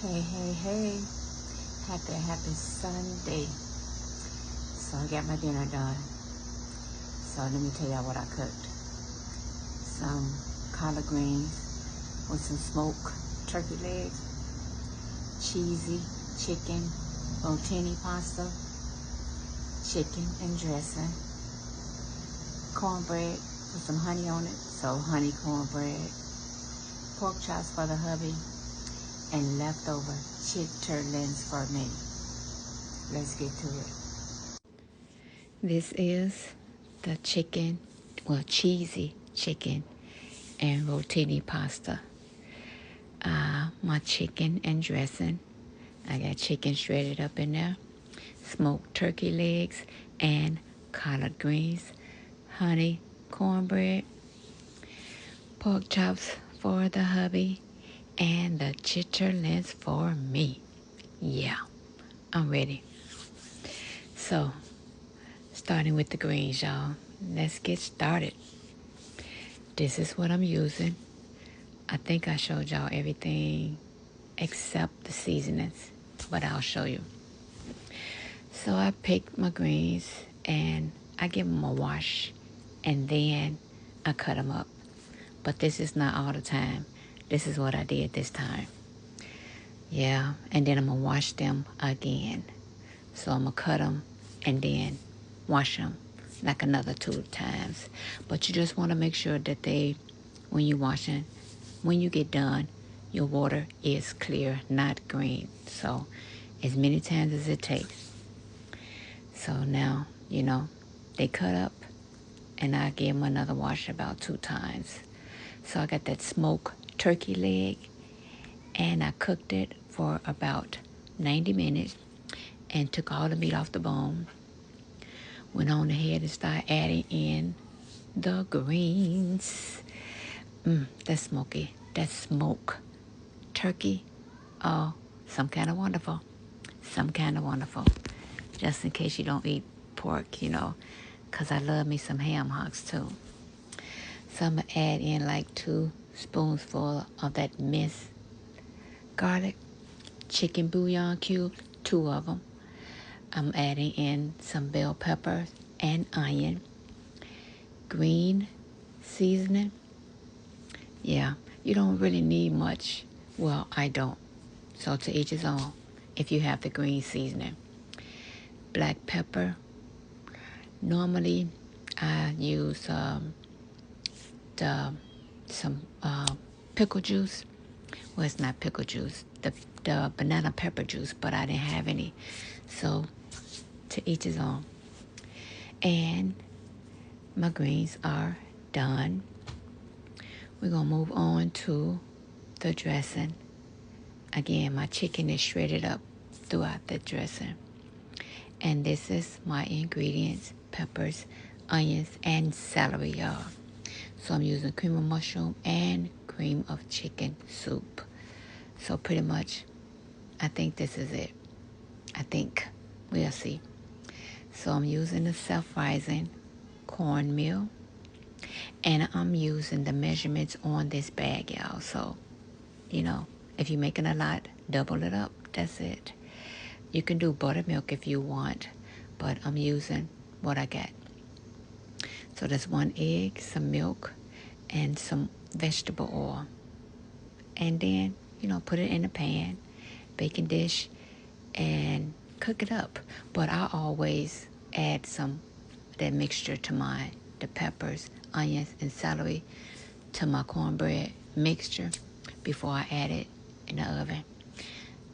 Hey. Happy Sunday. So I got my dinner done. So let me tell y'all what I cooked. Some collard greens with some smoked turkey legs, cheesy chicken, rotini pasta, chicken and dressing, cornbread with some honey on it, so honey cornbread, pork chops for the hubby, and leftover chitterlings for me. Let's get to it. This is the chicken, cheesy chicken and rotini pasta. My chicken and dressing. I got chicken shredded up in there, smoked turkey legs and collard greens, honey cornbread, pork chops for the hubby, and the chitterlings for me. Yeah, I'm ready. So, starting with the greens, y'all. Let's get started. This is what I'm using. I think I showed y'all everything except the seasonings, but I'll show you. So I pick my greens and I give them a wash and then I cut them up. But this is not all the time. This is what I did this time. Yeah, and then I'm going to wash them again. So I'm going to cut them and then wash them like another 2 times. But you just want to make sure that when you're washing, when you get done, your water is clear, not green. So as many times as it takes. So now, they cut up and I gave them another wash about 2 times. So I got that smoked turkey leg and I cooked it for about 90 minutes and took all the meat off the bone. Went on ahead and started adding in the greens. That's smoky. That smoke turkey. Oh, some kind of wonderful. Just in case you don't eat pork, because I love me some ham hocks too. So I'm going to add in like 2 spoonfuls of that minced garlic, chicken bouillon cube, 2 of them. I'm adding in some bell peppers and onion, green seasoning. Yeah, you don't really need much. Well, I don't. So to each his own if you have the green seasoning. Black pepper. Normally, I use some pickle juice. Well, it's not pickle juice. The banana pepper juice, but I didn't have any. So to each his own. And my greens are done. We're going to move on to the dressing. Again, my chicken is shredded up throughout the dressing. And this is my ingredients: peppers, onions, and celery, y'all. So I'm using cream of mushroom and cream of chicken soup. So pretty much, I think this is it. I think. We'll see. So I'm using the self-rising cornmeal. And I'm using the measurements on this bag, y'all. So, if you're making a lot, double it up. That's it. You can do buttermilk if you want, but I'm using what I got. So there's 1 egg, some milk, and some vegetable oil. And then, put it in a pan, baking dish, and cook it up. But I always add that mixture to mine, the peppers, onions, and celery, to my cornbread mixture before I add it in the oven.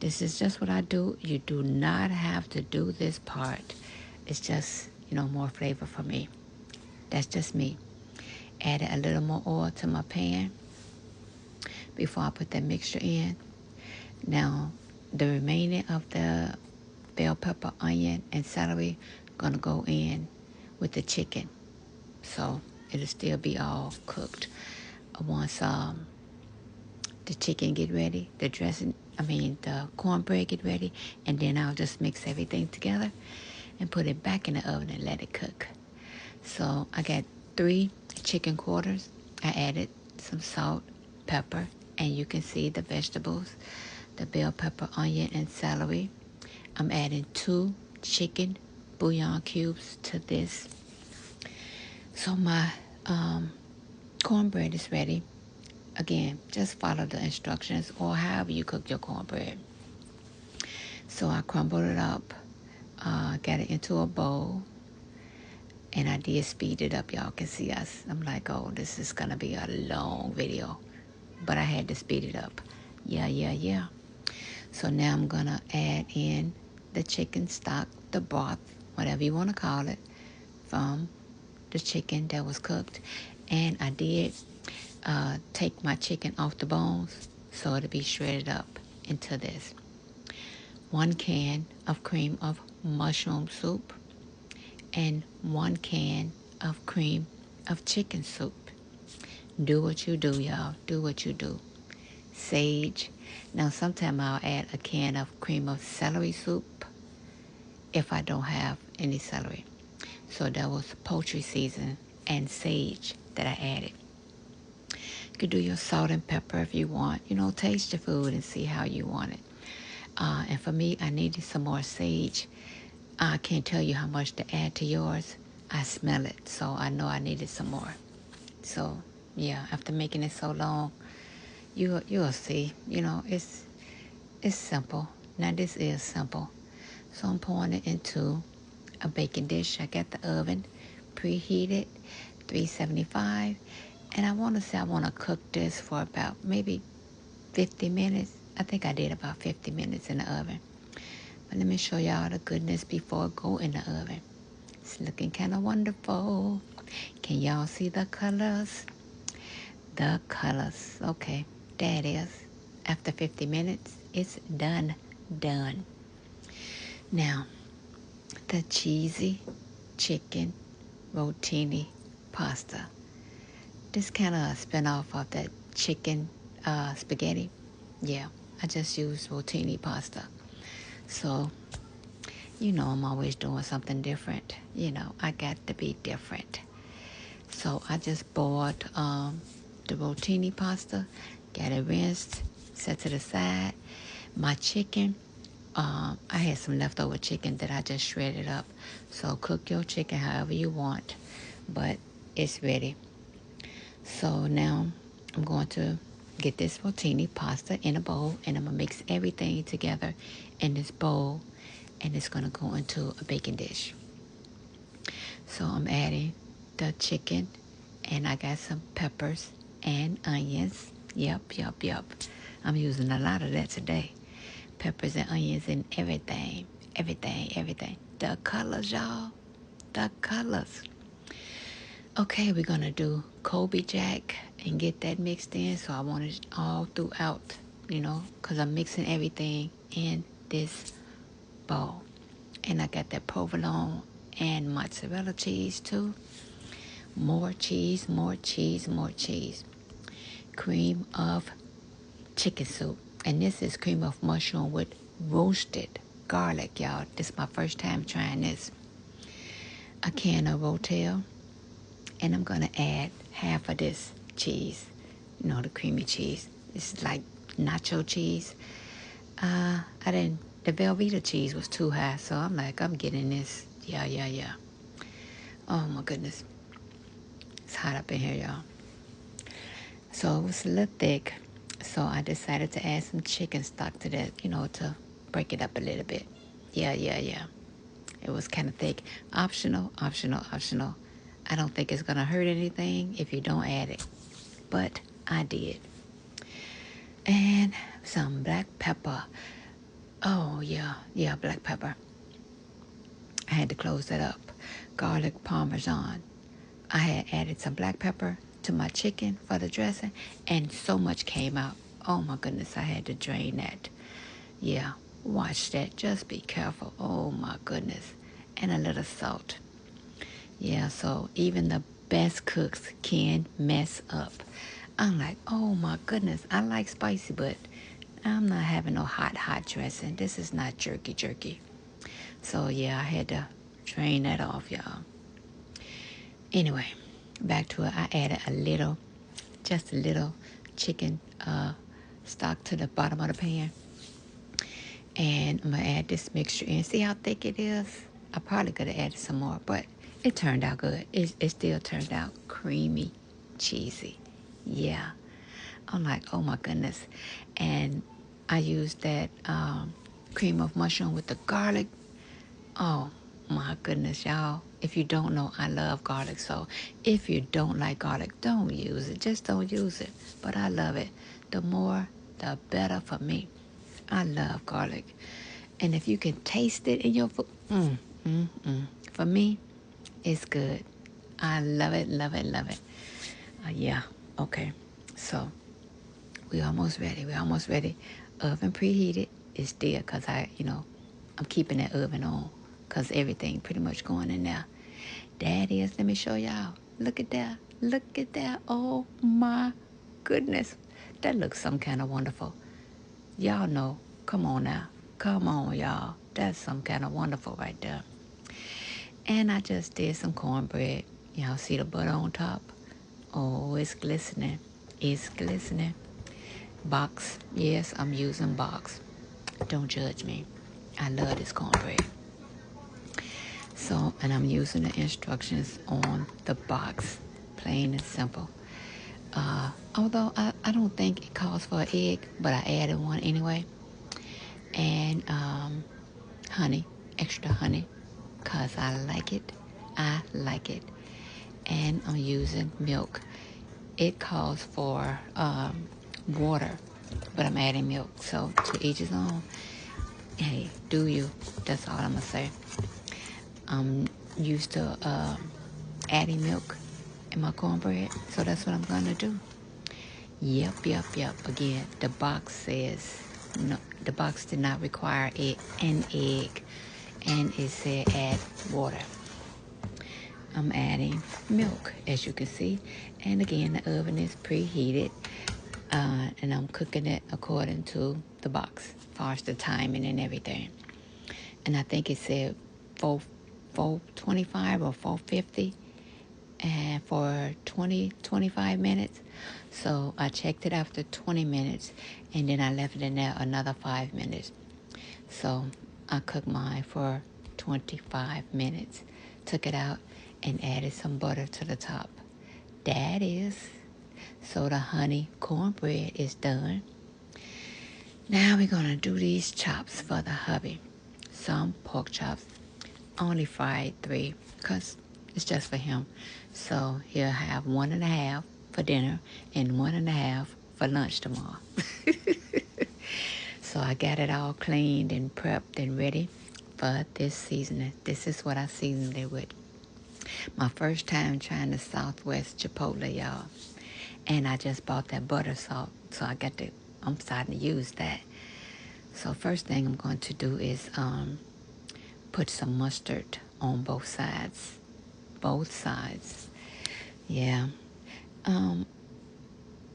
This is just what I do. You do not have to do this part. It's just, more flavor for me. That's just me. Added a little more oil to my pan before I put that mixture in. Now, the remaining of the bell pepper, onion, and celery going to go in with the chicken. So it'll still be all cooked. Once the chicken get ready, the cornbread get ready, and then I'll just mix everything together and put it back in the oven and let it cook. So I got 3 chicken quarters. I added some salt, pepper, and you can see the vegetables, the bell pepper, onion, and celery. I'm adding 2 chicken bouillon cubes to this. So my cornbread is ready. Again, just follow the instructions or however you cook your cornbread. So I crumbled it up, got it into a bowl, and I did speed it up. Y'all can see us. I'm like, oh, this is going to be a long video, but I had to speed it up. Yeah. So now I'm going to add in the chicken stock, the broth, whatever you want to call it, from the chicken that was cooked. And I did take my chicken off the bones so it'll be shredded up into this. 1 can of cream of mushroom soup and 1 can of cream of chicken soup. Do what you do, y'all. Do what you do. Sage. Now, sometime I'll add a can of cream of celery soup if I don't have any celery. So that was poultry season and sage that I added. You could do your salt and pepper if you want. Taste your food and see how you want it. And for me, I needed some more sage. I can't tell you how much to add to yours. I smell it, so I know I needed some more. So, yeah, after making it so long, you'll see. It's simple. Now, this is simple. So I'm pouring it into a baking dish. I got the oven preheated, 375. And I want to cook this for about maybe 50 minutes. I think I did about 50 minutes in the oven. But let me show y'all the goodness before it go in the oven. It's looking kind of wonderful. Can y'all see the colors? The colors. Okay, there it is. After 50 minutes, it's done. Now, the cheesy chicken rotini pasta. This kind of spin off of that chicken spaghetti. Yeah, I just used rotini pasta. So, I'm always doing something different. I got to be different. So I just boiled the rotini pasta, got it rinsed, set to the side. My chicken, I had some leftover chicken that I just shredded up. So cook your chicken however you want, but it's ready. So now I'm going to get this rotini pasta in a bowl, and I'm going to mix everything together in this bowl, and it's going to go into a baking dish. So I'm adding the chicken, and I got some peppers and onions. Yep. I'm using a lot of that today. Peppers and onions and everything. The colors, y'all. The colors. Okay, we're going to do Kobe Jack and get that mixed in. So I want it all throughout, because I'm mixing everything in this bowl. And I got that provolone and mozzarella cheese too. More cheese. Cream of chicken soup. And this is cream of mushroom with roasted garlic, y'all. This is my first time trying this. A can of Rotel. And I'm going to add half of this cheese. The creamy cheese. This is like nacho cheese. The Velveeta cheese was too high, so I'm getting this. Yeah. Oh my goodness. It's hot up in here, y'all. So it was a little thick, so I decided to add some chicken stock to that, to break it up a little bit. Yeah. It was kind of thick. Optional. I don't think it's going to hurt anything if you don't add it, but I did. And some black pepper. Oh, yeah, black pepper. I had to close that up. Garlic parmesan. I had added some black pepper to my chicken for the dressing, and so much came out. Oh, my goodness, I had to drain that. Yeah, watch that. Just be careful. Oh, my goodness. And a little salt. Yeah, so even the best cooks can mess up. I'm like, oh, my goodness. I like spicy, but I'm not having no hot dressing. This is not jerky. So, yeah, I had to drain that off, y'all. Anyway, back to it. I added just a little chicken stock to the bottom of the pan. And I'm going to add this mixture in. See how thick it is? I probably could have added some more, but it turned out good. It still turned out creamy, cheesy. Yeah. I'm like, oh my goodness. And I used that cream of mushroom with the garlic. Oh my goodness, y'all. If you don't know, I love garlic. So if you don't like garlic, don't use it. Just don't use it. But I love it. The more, the better for me. I love garlic. And if you can taste it in your food, for me, it's good. I love it, love it, love it. Yeah, okay. So we're almost ready. We're almost ready. Oven preheated. It's there because I'm keeping that oven on because everything pretty much going in there. That is, let me show y'all. Look at that. Look at that. Oh my goodness. That looks some kind of wonderful. Y'all know. Come on now. Come on, y'all. That's some kind of wonderful right there. And I just did some cornbread. Y'all see the butter on top? Oh, it's glistening. It's glistening. Box. Yes, I'm using box. Don't judge me. I love this cornbread. So, and I'm using the instructions on the box. Plain and simple. Although I don't think it calls for an egg, but I added one anyway. And honey, extra honey, because I like it. I like it. And I'm using milk. It calls for water, but I'm adding milk. So to each his own. Hey, do you. That's all I'm going to say. I'm used to adding milk in my cornbread, so that's what I'm going to do. Yep. Again, the box says, no, the box did not require an egg, and it said add water. I'm adding milk, as you can see, and again, the oven is preheated, and I'm cooking it according to the box, as far as the timing and everything. And I think it said 425 or 450, and for 25 minutes. So I checked it after 20 minutes, and then I left it in there another 5 minutes. So I cooked mine for 25 minutes, took it out, and added some butter to the top. That is, so the honey cornbread is done. Now we're going to do these chops for the hubby. Some pork chops. Only fried 3 because it's just for him. So he'll have 1.5 for dinner and 1.5 for lunch tomorrow. So I got it all cleaned and prepped and ready for this seasoning. This is what I seasoned it with. My first time trying the Southwest Chipotle, y'all. And I just bought that butter salt. So I'm starting to use that. So first thing I'm going to do is put some mustard on both sides. Both sides. Yeah.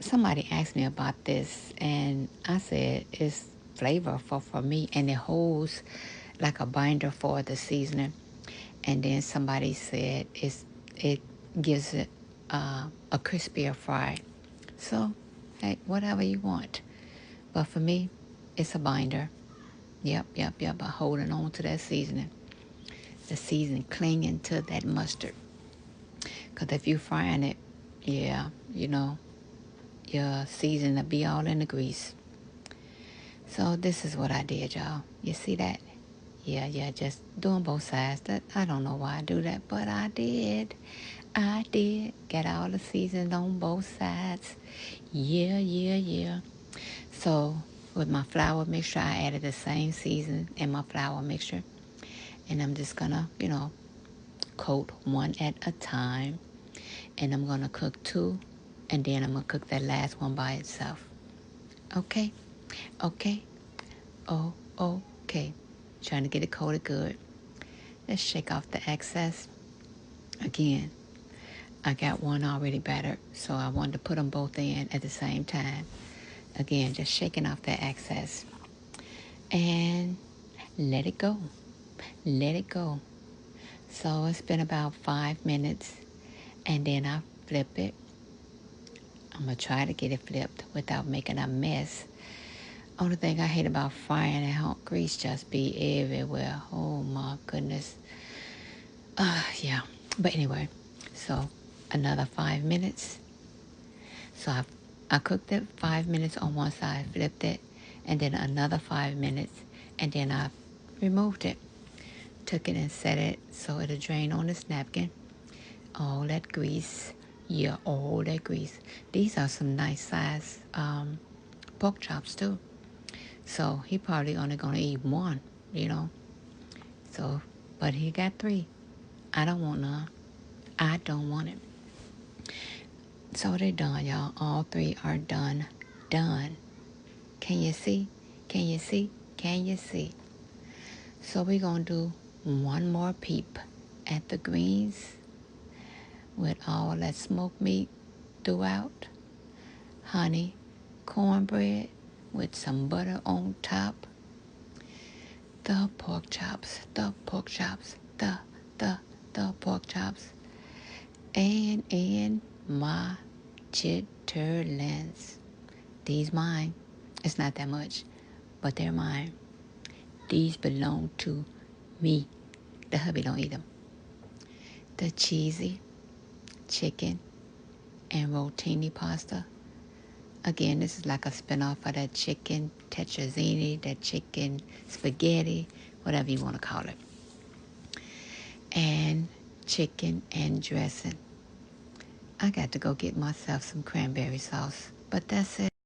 Somebody asked me about this, and I said it's flavorful for me, and it holds like a binder for the seasoning. And then somebody said it gives it a crispier fry. So, hey, whatever you want. But for me, it's a binder. Yep. But holding on to that seasoning. The seasoning clinging to that mustard. Because if you frying it, yeah, your seasoning will be all in the grease. So this is what I did, y'all. You see that? Yeah, just doing both sides. I don't know why I do that, but I did. Get all the seasoning on both sides. Yeah. So with my flour mixture, I added the same seasoning in my flour mixture. And I'm just gonna, coat one at a time. And I'm gonna cook 2. And then I'm gonna cook that last one by itself. Okay. Okay. Trying to get it coated good. Let's shake off the excess. Again, I got one already battered, so I wanted to put them both in at the same time. Again, just shaking off the excess. And let it go. So it's been about 5 minutes, and then I flip it. I'm going to try to get it flipped without making a mess. Only thing I hate about frying at home, grease just be everywhere. Oh my goodness. Yeah. But anyway, so another 5 minutes. So I cooked it 5 minutes on one side, flipped it, and then another 5 minutes, and then I removed it. Took it and set it so it'll drain on this napkin. All that grease. Yeah, all that grease. These are some nice size pork chops too. So he probably only gonna eat one, you know. So, but he got three. I don't want none. I don't want it. So they're done, y'all. All three are done. Done. Can you see? Can you see? Can you see? So we're gonna do one more peep at the greens with all that smoked meat throughout. Honey, cornbread with some butter on top. The pork chops, the pork chops, the pork chops. And my chitterlings. These mine. It's not that much, but they're mine. These belong to me. The hubby don't eat them. The cheesy chicken and rotini pasta. Again, this is like a spinoff of that chicken tetrazzini, that chicken spaghetti, whatever you want to call it. And chicken and dressing. I got to go get myself some cranberry sauce, but that's it.